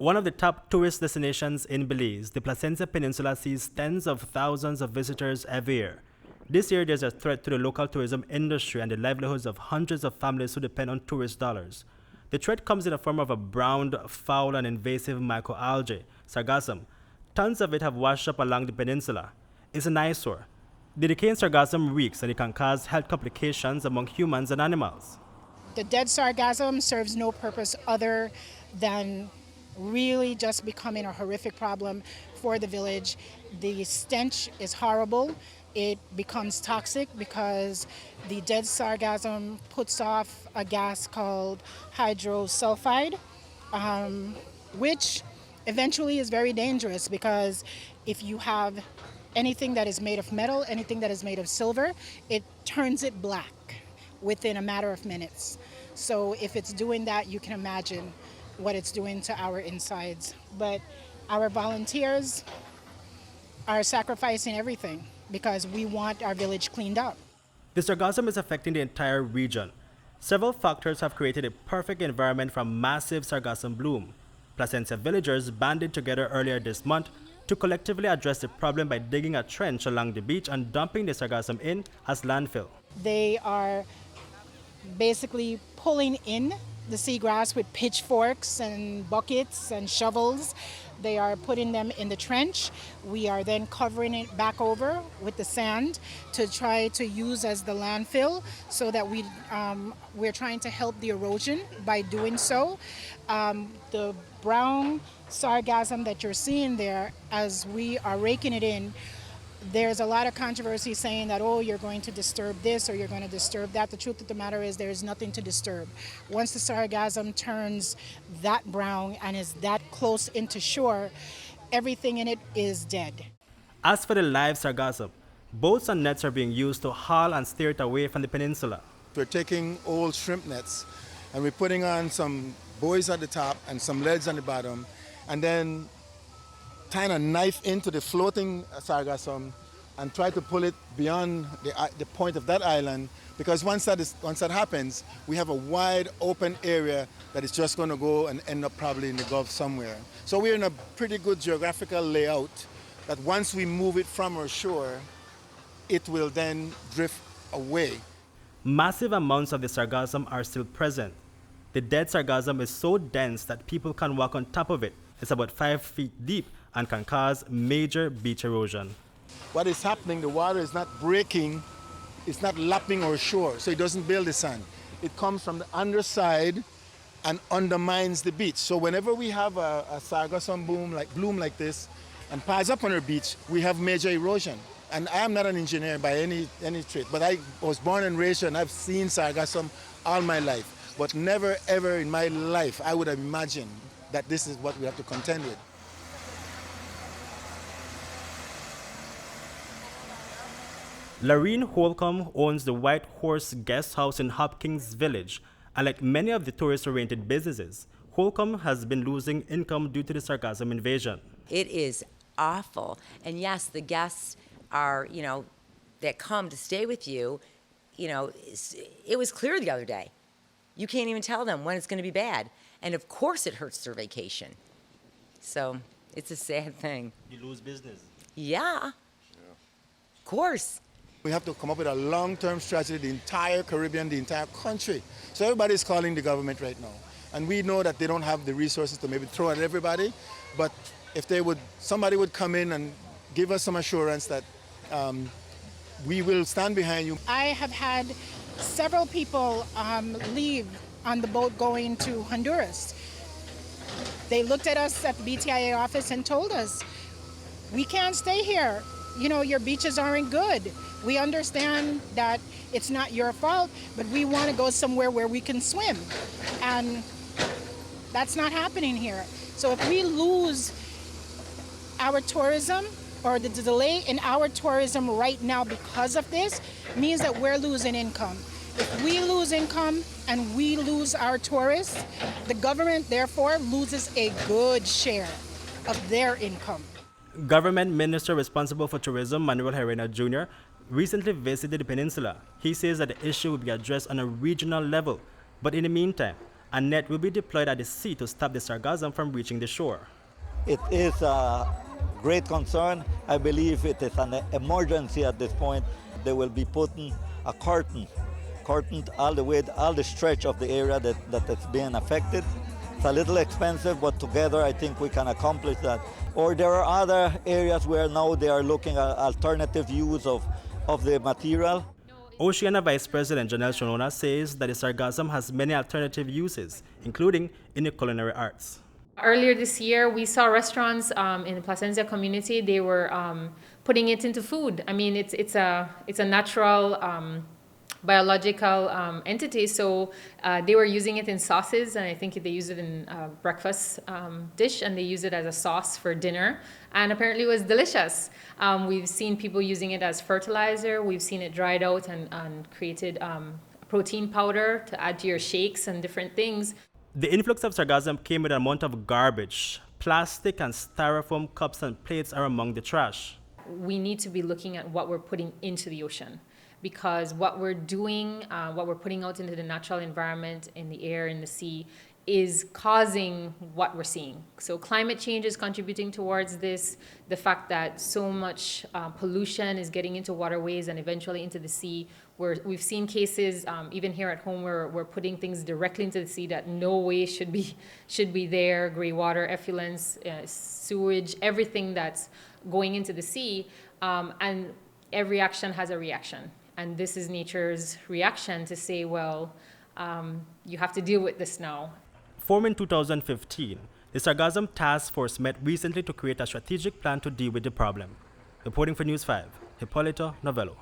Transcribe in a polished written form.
One of the top tourist destinations in Belize, the Placencia Peninsula sees tens of thousands of visitors every year. This year, there's a threat to the local tourism industry and the livelihoods of hundreds of families who depend on tourist dollars. The threat comes in the form of a brown, foul, and invasive microalgae, Sargassum. Tons of it have washed up along the peninsula. It's an eyesore. The decaying Sargassum reeks and it can cause health complications among humans and animals. The dead sargassum serves no purpose other than really just becoming a horrific problem for the village. The stench is horrible. It becomes toxic because the dead sargassum puts off a gas called hydrosulfide, which eventually is very dangerous because if you have anything that is made of metal, anything that is made of silver, it turns it black within a matter of minutes. So if it's doing that, you can imagine what it's doing to our insides. But our volunteers are sacrificing everything because we want our village cleaned up. The Sargassum is affecting the entire region. Several factors have created a perfect environment for massive Sargassum bloom. Placencia villagers banded together earlier this month to collectively address the problem by digging a trench along the beach and dumping the Sargassum in as landfill. They are basically pulling in the seagrass with pitchforks and buckets and shovels. They are putting them in the trench. We are then covering it back over with the sand to try to use as the landfill so that we're trying to help the erosion by doing so. The brown sargassum that you're seeing there, as we are raking it in, there's a lot of controversy saying that, oh, you're going to disturb this or you're going to disturb that. The truth of the matter is there's nothing to disturb. Once the sargassum turns that brown and is that close into shore, everything in it is dead. As for the live Sargassum, boats and nets are being used to haul and steer it away from the peninsula. We're taking old shrimp nets and we're putting on some buoys at the top and some leads on the bottom, and then tying a knife into the floating sargassum and try to pull it beyond the point of that island, because once that happens, we have a wide open area that is just going to go and end up probably in the Gulf somewhere. So we're in a pretty good geographical layout that once we move it from our shore, it will then drift away. Massive amounts of the Sargassum are still present. The dead Sargassum is so dense that people can walk on top of it. It's about 5 feet deep and can cause major beach erosion. What is happening, the water is not breaking, it's not lapping our shore, so it doesn't build the sand. It comes from the underside and undermines the beach. So whenever we have a sargassum bloom like this and piles up on our beach, we have major erosion. And I am not an engineer by any trait, but I was born and raised here and I've seen sargassum all my life. But never ever in my life I would have imagined that this is what we have to contend with. Lorene Holcomb owns the White Horse Guest House in Hopkins Village, and like many of the tourist-oriented businesses, Holcomb has been losing income due to the Sargassum invasion. It is awful. And yes, the guests are, that come to stay with you, it was clear the other day. You can't even tell them when it's going to be bad. And of course it hurts their vacation. So it's a sad thing. You lose business. Yeah. Of course. We have to come up with a long-term strategy, the entire Caribbean, the entire country. So everybody's calling the government right now. And we know that they don't have the resources to maybe throw at everybody, but if somebody would come in and give us some assurance that we will stand behind you. I have had several people leave on the boat going to Honduras. They looked at us at the BTIA office and told us, we can't stay here. Your beaches aren't good. We understand that it's not your fault, but we want to go somewhere where we can swim. And that's not happening here. So if we lose our tourism, or the delay in our tourism right now because of this, means that we're losing income. If we lose income and we lose our tourists, the government therefore loses a good share of their income. Government Minister responsible for tourism, Manuel Herrera Jr., recently visited the peninsula. He says that the issue will be addressed on a regional level. But in the meantime, A net will be deployed at the sea to stop the sargassum from reaching the shore. It is a great concern. I believe it is an emergency at this point. They will be putting a curtain all the stretch of the area that is being affected. It's a little expensive, but together I think we can accomplish that. Or there are other areas where now they are looking at alternative use of the material. Oceana Vice President Janelle Shonona says that the sargassum has many alternative uses, including in the culinary arts. Earlier this year, we saw restaurants in the Placencia community. They were putting it into food. I mean, it's a natural biological entity. So they were using it in sauces, and I think they use it in breakfast dish, and they use it as a sauce for dinner. And apparently, it was delicious. We've seen people using it as fertilizer. We've seen it dried out and created protein powder to add to your shakes and different things. The influx of sargassum came with an amount of garbage. Plastic and styrofoam cups and plates are among the trash. We need to be looking at what we're putting into the ocean, because what we're doing, what we're putting out into the natural environment, in the air, in the sea, is causing what we're seeing. So climate change is contributing towards this. The fact that so much pollution is getting into waterways and eventually into the sea. We've seen cases, even here at home, where we're putting things directly into the sea that no way should be there. Gray water, effluents, sewage, everything that's going into the sea. And every action has a reaction. And this is nature's reaction to say, well, you have to deal with this now. Formed in 2015, the Sargassum Task Force met recently to create a strategic plan to deal with the problem. Reporting for News 5, Hipolito, Novelo.